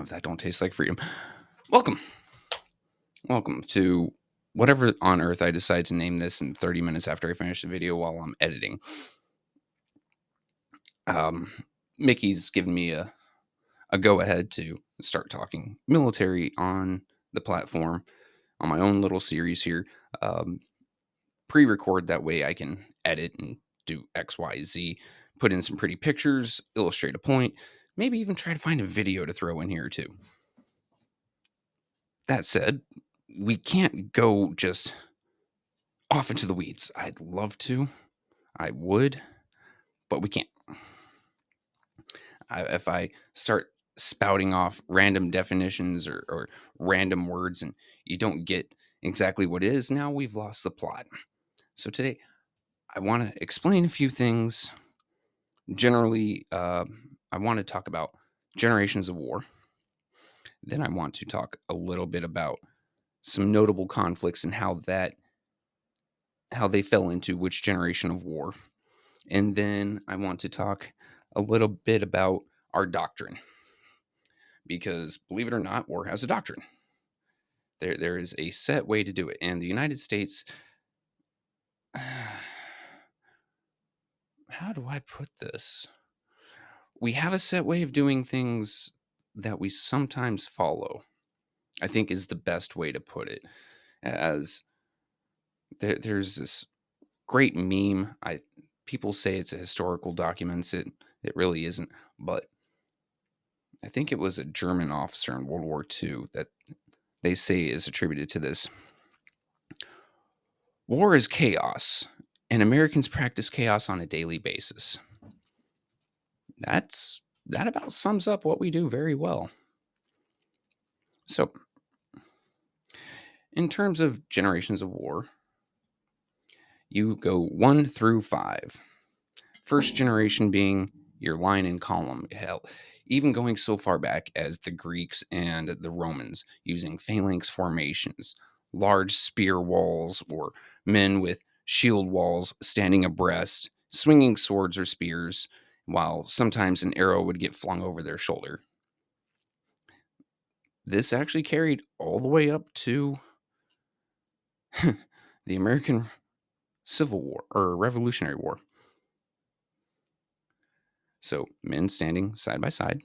Damn, that don't taste like freedom. Welcome. Welcome to whatever on earth I decide to name this in 30 minutes after I finish the video while I'm editing. Um, Mickey's given me a go ahead to start talking military on the platform on my own little series here. Um, Pre record that way I can edit and do X, Y, Z, put in some pretty pictures, illustrate a point, maybe even try to find a video to throw in here too. That said, we can't go just off into the weeds. I'd love to. I would, but we can't. If I start spouting off random definitions or random words and you don't get exactly what it is, now we've lost the plot. So today, I want to explain a few things. Generally, I want to talk about generations of war. Then I want to talk a little bit about some notable conflicts and how they fell into which generation of war. And then I want to talk a little bit about our doctrine. Because believe it or not, war has a doctrine. There is a set way to do it. And the United States, how do I put this? We have a set way of doing things that we sometimes follow, I think is the best way to put it. As there's this great meme. People say it's a historical document. It really isn't. But I think it was a German officer in World War II that they say is attributed to this. War is chaos, and Americans practice chaos on a daily basis. That about sums up what we do very well. So, in terms of generations of war, you go 1 through 5. First generation being your line and column. Hell, even going so far back as the Greeks and the Romans using phalanx formations, large spear walls, or men with shield walls standing abreast, swinging swords or spears, while sometimes an arrow would get flung over their shoulder. This actually carried all the way up to the American Civil War or Revolutionary War. So, men standing side by side,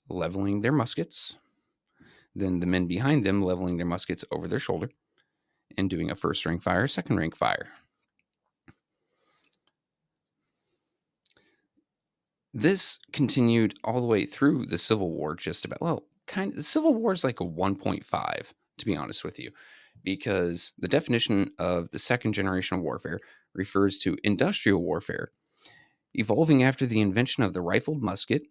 leveling their muskets, then the men behind them leveling their muskets over their shoulder and doing a first rank fire, second rank fire. This continued all the way through the Civil War, just about. Well, the Civil War is like a 1.5, to be honest with you, because the definition of the second generation of warfare refers to industrial warfare, evolving after the invention of the rifled musket,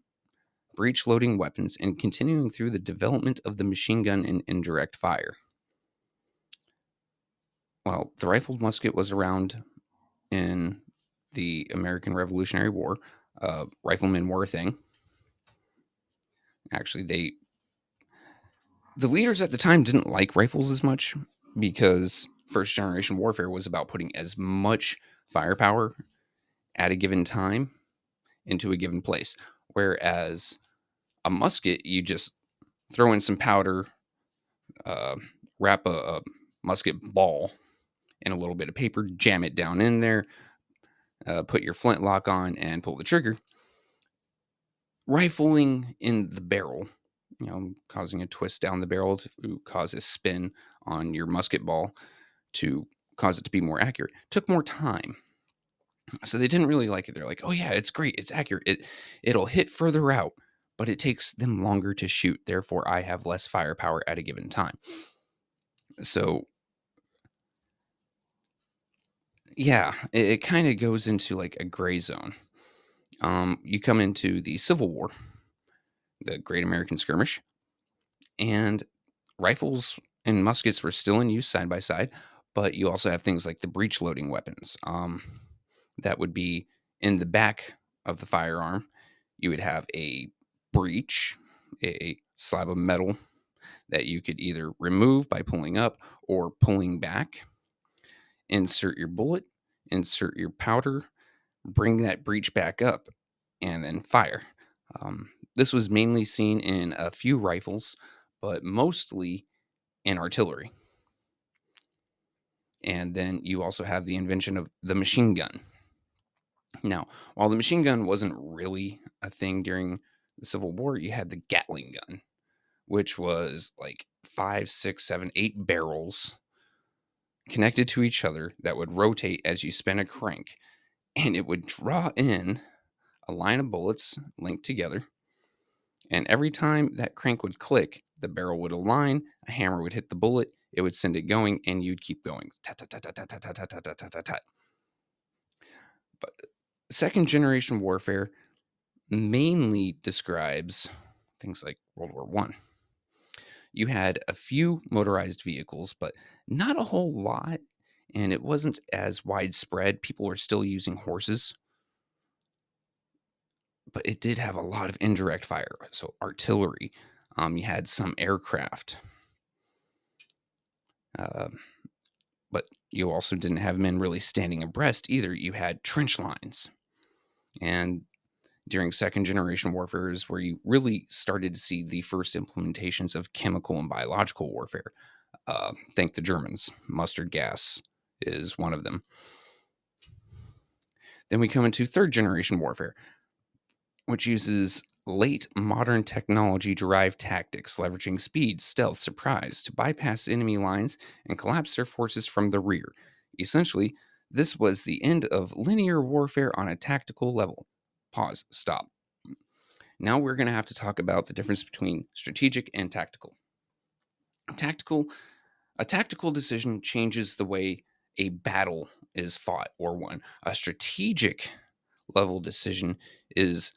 breech loading weapons, and continuing through the development of the machine gun and indirect fire. Well, the rifled musket was around in the American Revolutionary War. Riflemen were a thing. Actually, the leaders at the time didn't like rifles as much because first generation warfare was about putting as much firepower at a given time into a given place. Whereas a musket, you just throw in some powder, wrap a musket ball in a little bit of paper, jam it down in there, put your flintlock on, and pull the trigger. Rifling in the barrel, causing a twist down the barrel to cause a spin on your musket ball to cause it to be more accurate, took more time. So they didn't really like it. They're like, oh yeah, it's great. It's accurate. It'll hit further out, but it takes them longer to shoot. Therefore, I have less firepower at a given time. So yeah, it kind of goes into like a gray zone. You come into the Civil War, the Great American Skirmish, and rifles and muskets were still in use side by side, but you also have things like the breech loading weapons. That would be in the back of the firearm. You would have a breech, a slab of metal that you could either remove by pulling up or pulling back. Insert your bullet, insert your powder, bring that breech back up, and then fire. This was mainly seen in a few rifles, but mostly in artillery. And then you also have the invention of the machine gun. Now, while the machine gun wasn't really a thing during the Civil War, you had the Gatling gun, which was like 5, 6, 7, 8 barrels connected to each other that would rotate as you spin a crank, and it would draw in a line of bullets linked together. And every time that crank would click, the barrel would align, a hammer would hit the bullet, it would send it going, and you'd keep going. Tat, tat, tat, tat, tat, tat, tat, tat, tat, tat, tat. But second generation warfare mainly describes things like World War One. You had a few motorized vehicles, but not a whole lot, and it wasn't as widespread. People were still using horses, but it did have a lot of indirect fire, so artillery. You had some aircraft, uh, but you also didn't have men really standing abreast either. You had trench lines, and during second generation warfare is where you really started to see the first implementations of chemical and biological warfare. Thank the Germans. Mustard gas is one of them. Then we come into third generation warfare, which uses late modern technology derived tactics, leveraging speed, stealth, surprise to bypass enemy lines and collapse their forces from the rear. Essentially, this was the end of linear warfare on a tactical level. Pause, stop. Now we're going to have to talk about the difference between strategic and tactical. Tactical, a tactical decision changes the way a battle is fought or won. A strategic level decision is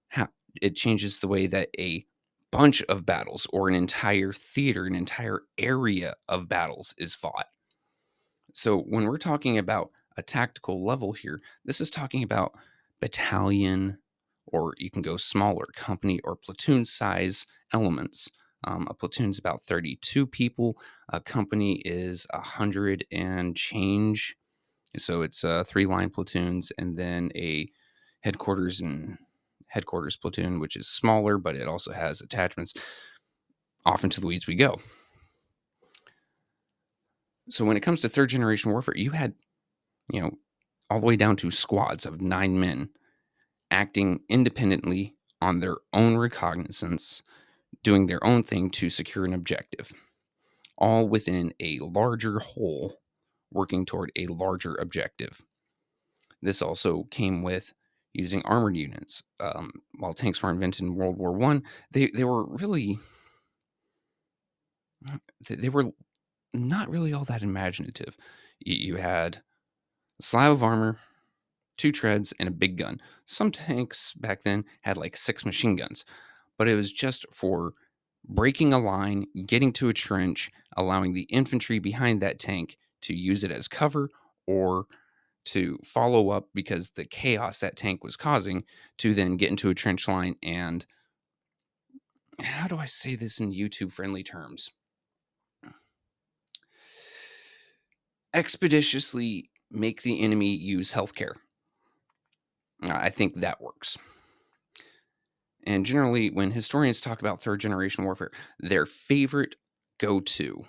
how it changes the way that a bunch of battles or an entire theater, an entire area of battles is fought. So when we're talking about a tactical level here, this is talking about battalion, or you can go smaller, company or platoon size elements. A platoon's about 32 people. A company is 100 and change. So it's 3 line platoons, and then a headquarters and headquarters platoon, which is smaller, but it also has attachments. Off into the weeds we go. So when it comes to third generation warfare, you had, you know, all the way down to squads of 9 men acting independently on their own recognizance, doing their own thing to secure an objective, all within a larger whole, working toward a larger objective. This also came with using armored units. While tanks were invented in World War One, they were really they were not really all that imaginative. You had a slab of armor, 2 treads, and a big gun. Some tanks back then had like 6 machine guns, but it was just for breaking a line, getting to a trench, allowing the infantry behind that tank to use it as cover or to follow up because the chaos that tank was causing to then get into a trench line and how do I say this in YouTube friendly terms? Expeditiously make the enemy use healthcare. I think that works. And generally, when historians talk about third generation warfare, their favorite go to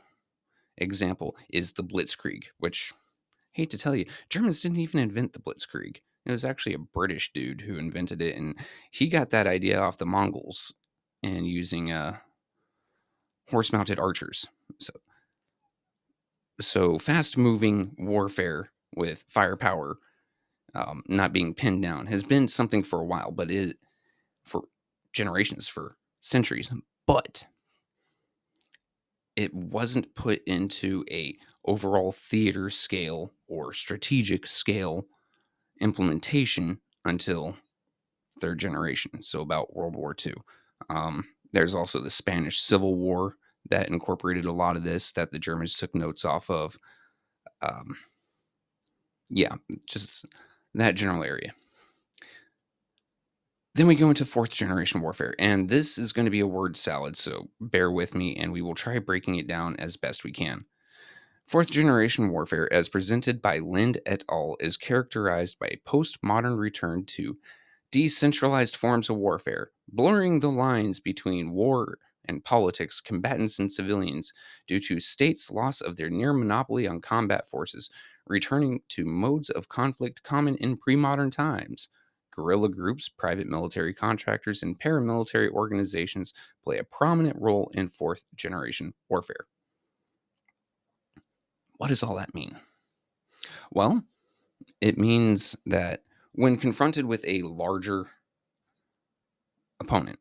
example is the Blitzkrieg, which, hate to tell you, Germans didn't even invent the Blitzkrieg. It was actually a British dude who invented it, and he got that idea off the Mongols and using horse mounted archers. So, so fast moving warfare with firepower not being pinned down has been something for a while, but it for generations, for centuries. But it wasn't put into a overall theater scale or strategic scale implementation until third generation, so about World War II. There's also the Spanish Civil War that incorporated a lot of this that the Germans took notes off of. Um, yeah, just that general area. Then we go into fourth generation warfare, and this is going to be a word salad, so bear with me and we will try breaking it down as best we can. Fourth generation warfare, as presented by Lind et al., is characterized by a postmodern return to Decentralized forms of warfare, blurring the lines between war and politics, combatants, and civilians due to states' loss of their near monopoly on combat forces, returning to modes of conflict common in pre modern times. Guerrilla groups, private military contractors, and paramilitary organizations play a prominent role in fourth generation warfare. What does all that mean? Well, it means that when confronted with a larger opponent,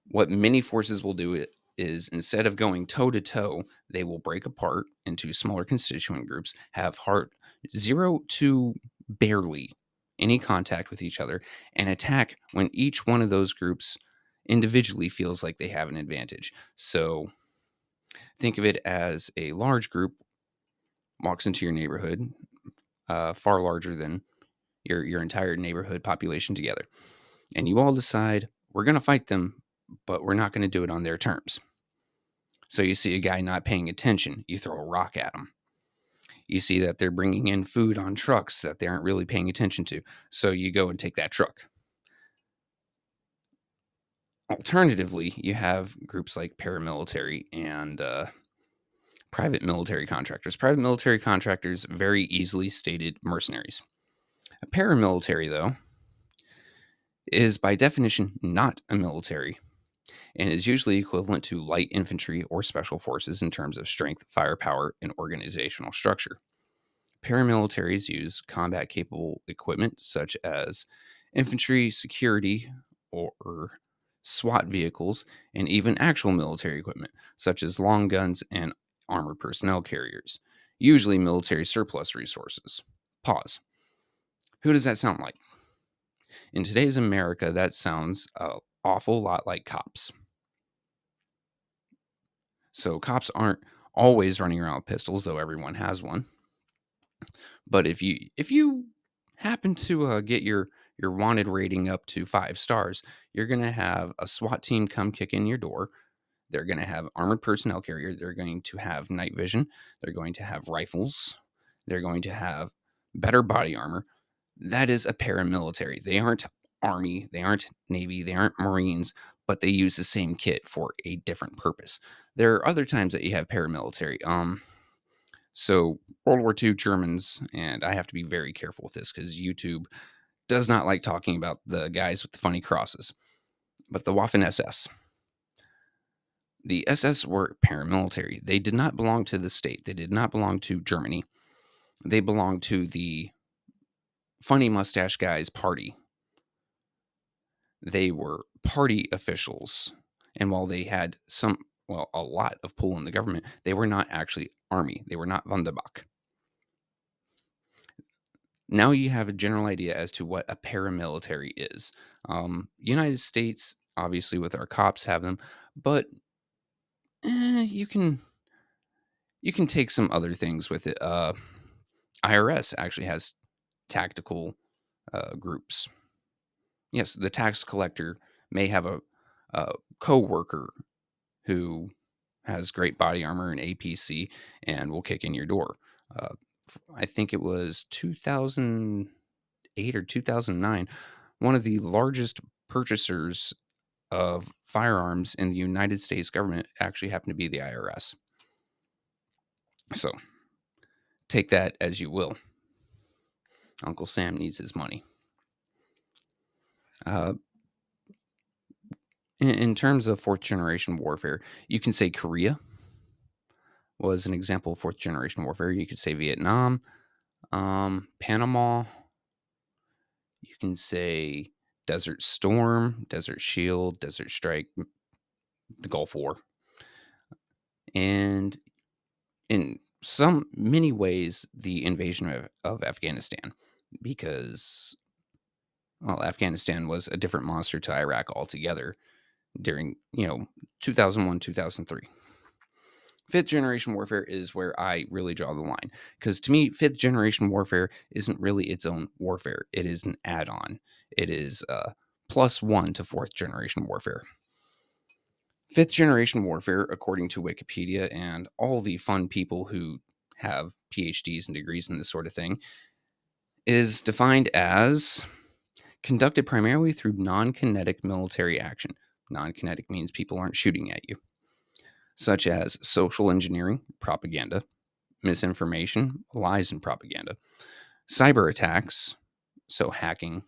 what many forces will do is instead of going toe to toe, they will break apart into smaller constituent groups, have hard 0 to barely any contact with each other, and attack when each one of those groups individually feels like they have an advantage. So think of it as a large group walks into your neighborhood, far larger than your entire neighborhood population together, and you all decide we're going to fight them, but we're not going to do it on their terms. So you see a guy not paying attention, you throw a rock at him. You see that they're bringing in food on trucks that they aren't really paying attention to, so you go and take that truck. Alternatively, you have groups like paramilitary and private military contractors. Private military contractors, very easily stated mercenaries. A paramilitary, though, is by definition not a military and is usually equivalent to light infantry or special forces in terms of strength, firepower, and organizational structure. Paramilitaries use combat capable equipment such as infantry, security, or SWAT vehicles, and even actual military equipment such as long guns and armored personnel carriers, usually military surplus resources. Pause. Who does that sound like? In today's America, that sounds an awful lot like cops. So cops aren't always running around with pistols, though everyone has one. But if you happen to get your wanted rating up to 5 stars, you're gonna have a SWAT team come kick in your door. They're gonna have armored personnel carrier. They're going to have night vision. They're going to have rifles. They're going to have better body armor. That is a paramilitary. They aren't army. They aren't navy. They aren't marines. But they use the same kit for a different purpose. There are other times that you have paramilitary. So World War II Germans, and I have to be very careful with this because YouTube does not like talking about the guys with the funny crosses, but the Waffen SS. The SS were paramilitary. They did not belong to the state. They did not belong to Germany. They belonged to the funny mustache guys party. They were party officials. And while they had a lot of pull in the government, they were not actually army. They were not Wunderbach. Now you have a general idea as to what a paramilitary is. United States, obviously, with our cops, have them, but you can take some other things with it. IRS actually has tactical groups. Yes, the tax collector may have a co-worker who has great body armor and APC and will kick in your door. Uh, I think it was 2008 or 2009, one of the largest purchasers of firearms in the United States government actually happened to be the IRS. So take that as you will. Uncle Sam needs his money. Uh, in terms of fourth generation warfare, you can say Korea was an example of fourth generation warfare. You could say Vietnam, Panama. You can say Desert Storm, Desert Shield, Desert Strike, the Gulf War. And in some many ways, the invasion of Afghanistan, because Afghanistan was a different monster to Iraq altogether during 2001, 2003. Fifth generation warfare is where I really draw the line, because to me, fifth generation warfare isn't really its own warfare. It is an add-on. It is +1 to fourth generation warfare. Fifth generation warfare, according to Wikipedia and all the fun people who have PhDs and degrees in this sort of thing, is defined as conducted primarily through non kinetic military action. Non kinetic means people aren't shooting at you, such as social engineering, propaganda, misinformation, lies, and propaganda, cyber attacks, so hacking,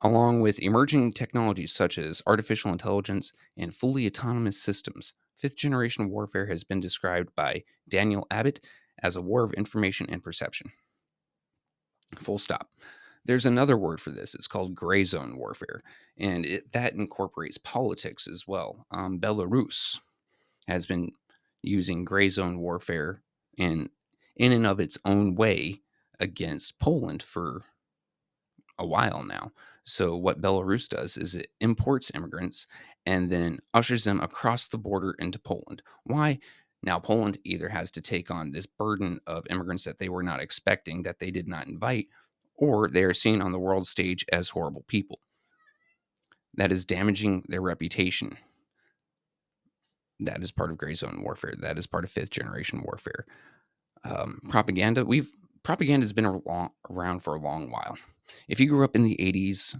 along with emerging technologies such as artificial intelligence and fully autonomous systems. Fifth generation warfare has been described by Daniel Abbott as a war of information and perception. Full stop. There's another word for this. It's called gray zone warfare, and that incorporates politics as well. Belarus has been using gray zone warfare in and of its own way against Poland for a while now. So what Belarus does is it imports immigrants and then ushers them across the border into Poland. Why? Now Poland either has to take on this burden of immigrants that they were not expecting, that they did not invite, or they are seen on the world stage as horrible people. That is damaging their reputation. That is part of gray zone warfare. That is part of fifth generation warfare. Propaganda. Propaganda has been around for a long while. If you grew up in the 80s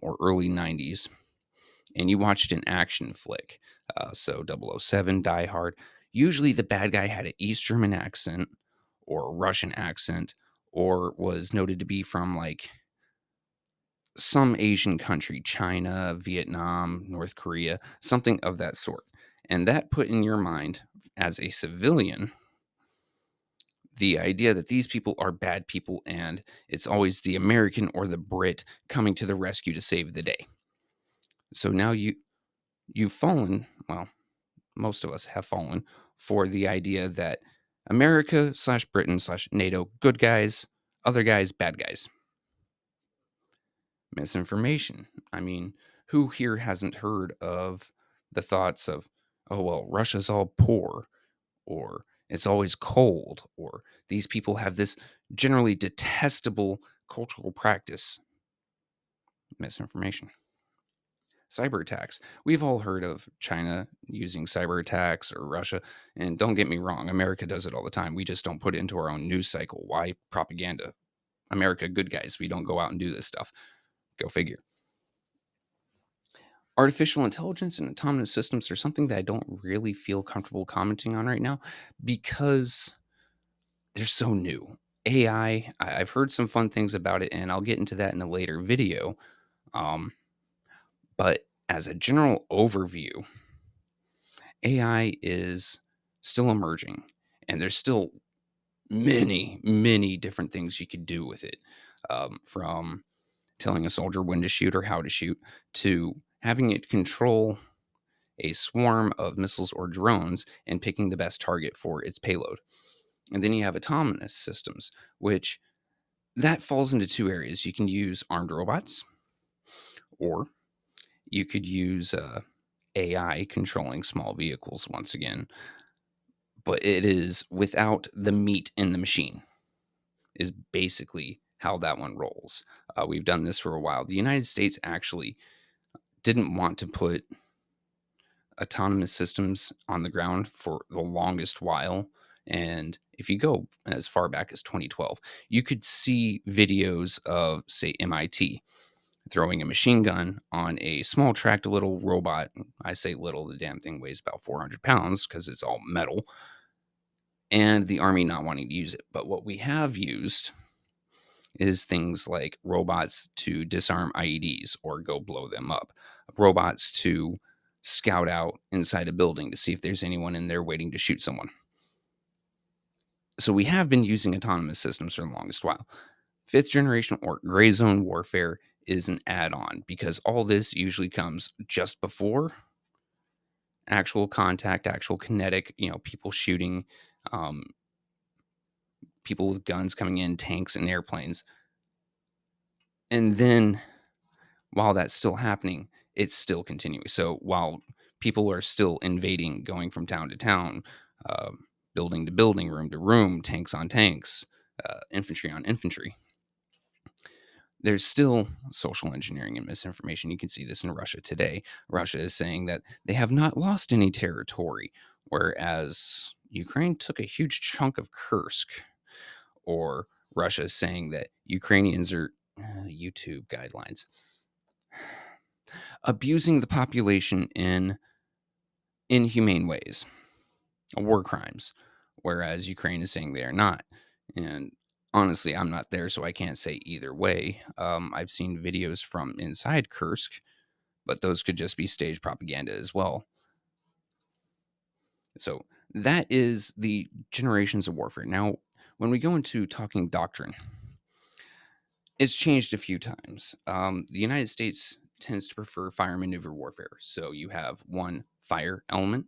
or early 90s and you watched an action flick, so 007, Die Hard, usually the bad guy had an East German accent or a Russian accent or was noted to be from like some Asian country, China, Vietnam, North Korea, something of that sort. And that put in your mind as a civilian the idea that these people are bad people and it's always the American or the Brit coming to the rescue to save the day. So now you've fallen, well, most of us have fallen for the idea that America slash Britain slash NATO, good guys, other guys, bad guys. Misinformation. I mean, who here hasn't heard of the thoughts of, oh, well, Russia's all poor, or it's always cold, or these people have this generally detestable cultural practice? Misinformation. Cyber attacks. We've all heard of China using cyber attacks or Russia. And don't get me wrong, America does it all the time. We just don't put it into our own news cycle. Why propaganda? America, good guys. We don't go out and do this stuff. Go figure. Artificial intelligence and autonomous systems are something that I don't really feel comfortable commenting on right now because they're so new. AI, I've heard some fun things about it, and I'll get into that in a later video. Um, but as a general overview, AI is still emerging, and there's still many, many different things you could do with it, from telling a soldier when to shoot or how to shoot to having it control a swarm of missiles or drones and picking the best target for its payload. And then you have autonomous systems, which that falls into two areas. You can use armed robots, or you could use AI controlling small vehicles once again, but it is without the meat in the machine, is basically how that one rolls. We've done this for a while. The United States actually didn't want to put autonomous systems on the ground for the longest while. And if you go as far back as 2012, you could see videos of, say, MIT throwing a machine gun on a small tracked little robot. I say little, the damn thing weighs about 400 pounds because it's all metal, and the army not wanting to use it. But what we have used is things like robots to disarm IEDs or go blow them up, robots to scout out inside a building to see if there's anyone in there waiting to shoot someone. So we have been using autonomous systems for the longest while. Fifth generation or gray zone warfare is an add on because all this usually comes just before actual contact, actual kinetic, people shooting, um, people with guns coming in, tanks and airplanes. And then while that's still happening, it's still continuing. So while people are still invading, going from town to town, uh, building to building, room to room, tanks on tanks, infantry on infantry, there's still social engineering and misinformation. You can see this in Russia today. Russia is saying that they have not lost any territory, whereas Ukraine took a huge chunk of Kursk. Or Russia is saying that Ukrainians are YouTube guidelines. Abusing the population in inhumane ways, war crimes, whereas Ukraine is saying they are not. And honestly, I'm not there, so I can't say either way. I've seen videos from inside Kursk, but those could just be staged propaganda as well. So that is the generations of warfare. Now, when we go into talking doctrine, it's changed a few times. The United States tends to prefer fire maneuver warfare. So you have one fire element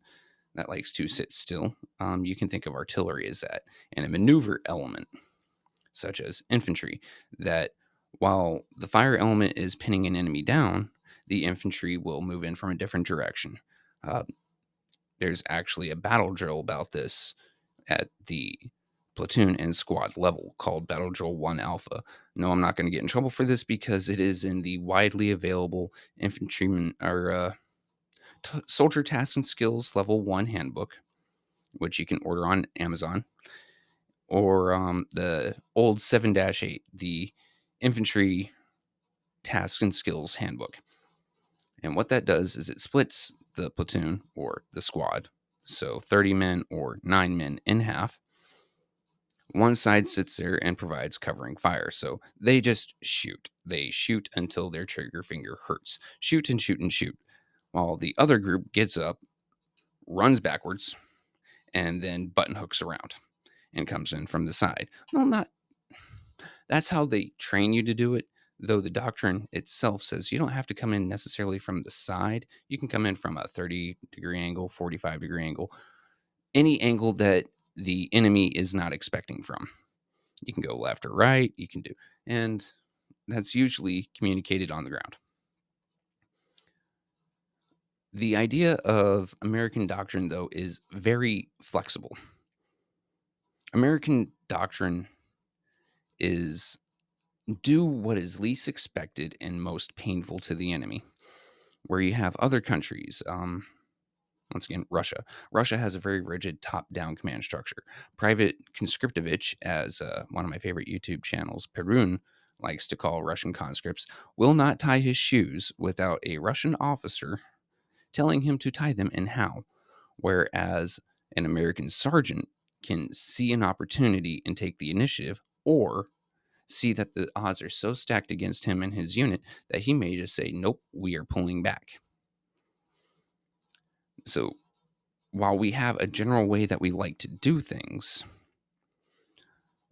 that likes to sit still. You can think of artillery as that, and a maneuver element, such as infantry, that while the fire element is pinning an enemy down, the infantry will move in from a different direction. Uh, there's actually a battle drill about this at the platoon and squad level called Battle Drill 1 Alpha. No, I'm not going to get in trouble for this because it is in the widely available infantryman or soldier tasks and skills level 1 handbook, which you can order on Amazon, or the old 7-8, the infantry tasks and skills handbook. And what that does is it splits the platoon or the squad, so 30 men or 9 men, in half. One side sits there and provides covering fire. So they just shoot. They shoot until their trigger finger hurts. Shoot and shoot and shoot. While the other group gets up, runs backwards, and then button hooks around and comes in from the side. Well, not that's how they train you to do it, though the doctrine itself says you don't have to come in necessarily from the side. You can come in from a 30-degree angle, 45-degree angle, any angle that the enemy is not expecting from. You can go left or right, you can do, and that's usually communicated on the ground. The idea of American doctrine, though, is very flexible. American doctrine is do what is least expected and most painful to the enemy, where you have other countries. Once again, Russia. Russia has a very rigid top-down command structure. Private Conscriptovich, as one of my favorite YouTube channels, Perun, likes to call Russian conscripts, will not tie his shoes without a Russian officer telling him to tie them and how. Whereas an American sergeant can see an opportunity and take the initiative, or see that the odds are so stacked against him and his unit that he may just say, nope, we are pulling back. So while we have a general way that we like to do things,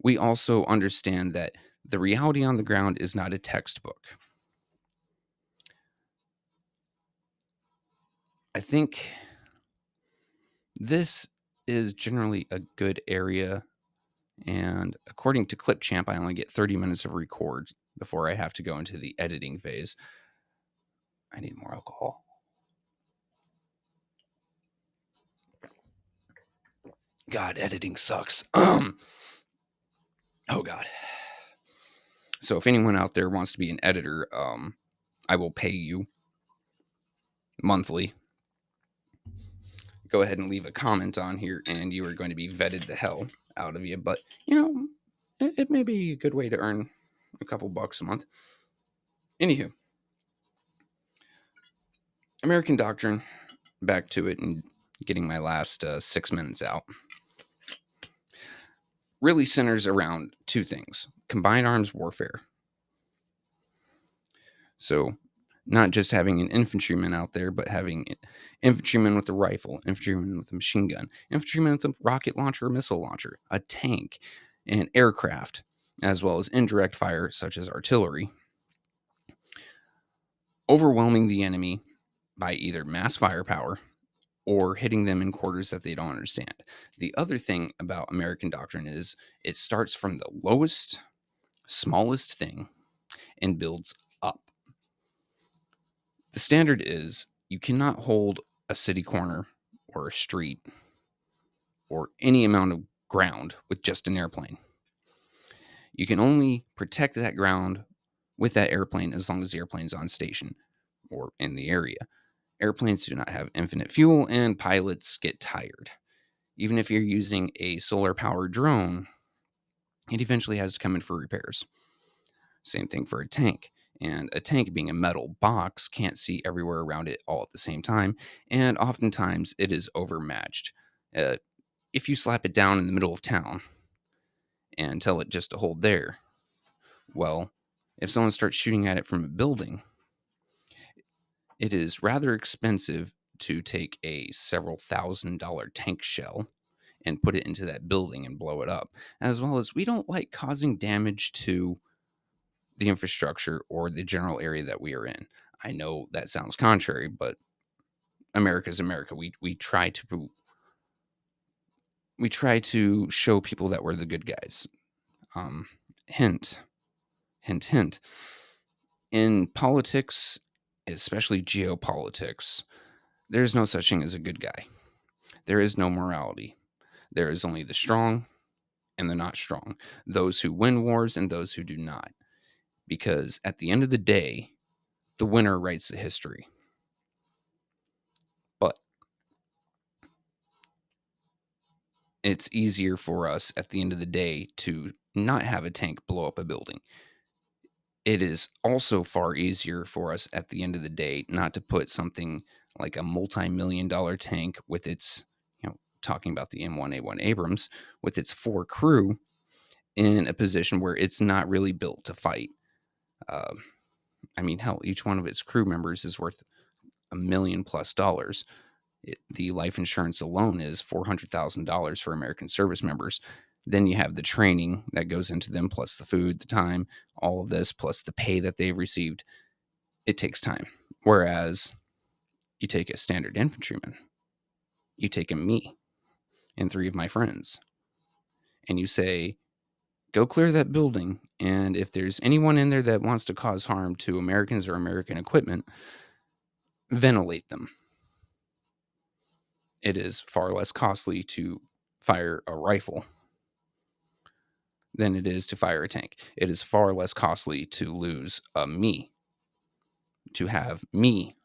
we also understand that the reality on the ground is not a textbook. I think this is generally a good area. And according to Clipchamp, I only get 30 minutes of record before I have to go into the editing phase. I need more alcohol. God, editing sucks. Oh, God. So if anyone out there wants to be an editor, I will pay you monthly. Go ahead and leave a comment on here, and you are going to be vetted the hell out of you. But, it may be a good way to earn a couple bucks a month. Anywho, American doctrine, back to it and getting my last 6 minutes out, really centers around two things: combined arms warfare. So, not just having an infantryman out there, but having infantryman with a rifle, infantryman with a machine gun, infantryman with a rocket launcher, missile launcher, a tank, and aircraft, as well as indirect fire, such as artillery, overwhelming the enemy by either mass firepower or hitting them in quarters that they don't understand. The other thing about American doctrine is it starts from the lowest, smallest thing and builds up. The standard is you cannot hold a city corner or a street or any amount of ground with just an airplane. You can only protect that ground with that airplane as long as the airplane's on station or in the area. Airplanes do not have infinite fuel and pilots get tired. Even if you're using a solar powered drone, it eventually has to come in for repairs. Same thing for a tank. And a tank, being a metal box, can't see everywhere around it all at the same time, and oftentimes it is overmatched. Uh, if you slap it down in the middle of town and tell it just to hold there, well, if someone starts shooting at it from a building, it is rather expensive to take a several $1,000 tank shell and put it into that building and blow it up. As well as, we don't like causing damage to the infrastructure or the general area that we are in. I know that sounds contrary, but America's America. We try to show people that we're the good guys. Um, hint, hint, hint. In politics, especially geopolitics, there is no such thing as a good guy. There is no morality. There is only the strong and the not strong, those who win wars and those who do not. Because at the end of the day, the winner writes the history. But it's easier for us at the end of the day to not have a tank blow up a building. It is also far easier for us at the end of the day not to put something like a multi-million-dollar tank with its, talking about the M1A1 Abrams, with its 4 crew in a position where it's not really built to fight. Uh, I mean, hell, each one of its crew members is worth $1 million+. The life insurance alone is $400,000 for American service members. Then you have the training that goes into them, plus the food, the time, all of this, plus the pay that they've received. It takes time. Whereas you take a standard infantryman, you take a me and 3 of my friends, and you say, go clear that building. And if there's anyone in there that wants to cause harm to Americans or American equipment, ventilate them. It is far less costly to fire a rifle than it is to fire a tank. It is far less costly to lose a me, to have me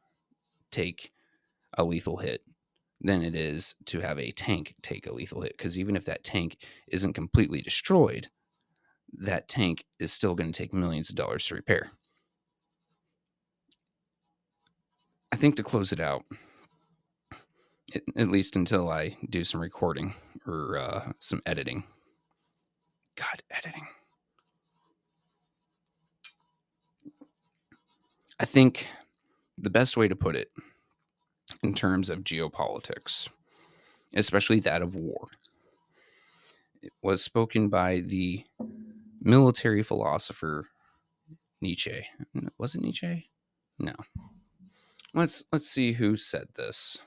take a lethal hit, than it is to have a tank take a lethal hit. Because even if that tank isn't completely destroyed, that tank is still going to take millions of dollars to repair. I think to close it out, at least until I do some recording or some editing. God, editing. I think the best way to put it in terms of geopolitics, especially that of war, it was spoken by the military philosopher Nietzsche. Was it Nietzsche? No. Let's see who said this.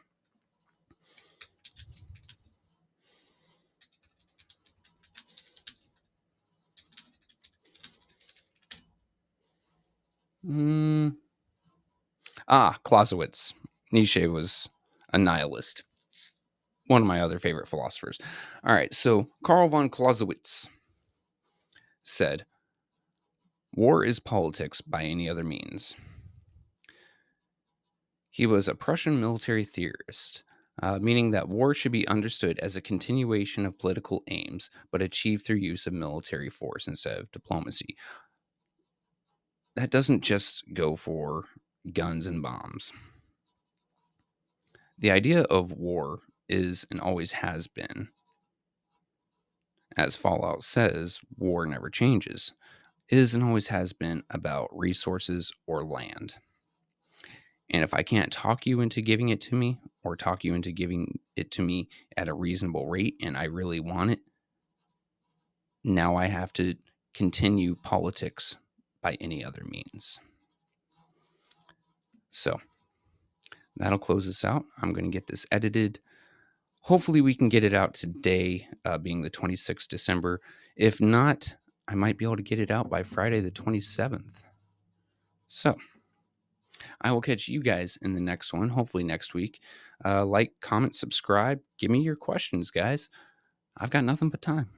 Clausewitz. Nietzsche was a nihilist. One of my other favorite philosophers. All right, so Karl von Clausewitz said, war is politics by any other means. He was a Prussian military theorist, meaning that war should be understood as a continuation of political aims, but achieved through use of military force instead of diplomacy. That doesn't just go for guns and bombs. The idea of war is and always has been, as Fallout says, war never changes, is and always has been about resources or land. And if I can't talk you into giving it to me, or talk you into giving it to me at a reasonable rate, and I really want it, now I have to continue politics by any other means. So that'll close this out. I'm going to get this edited. Hopefully we can get it out today, being the 26th December. If not, I might be able to get it out by Friday the 27th. So I will catch you guys in the next one, hopefully next week. Like, comment, subscribe. Give me your questions, guys. I've got nothing but time.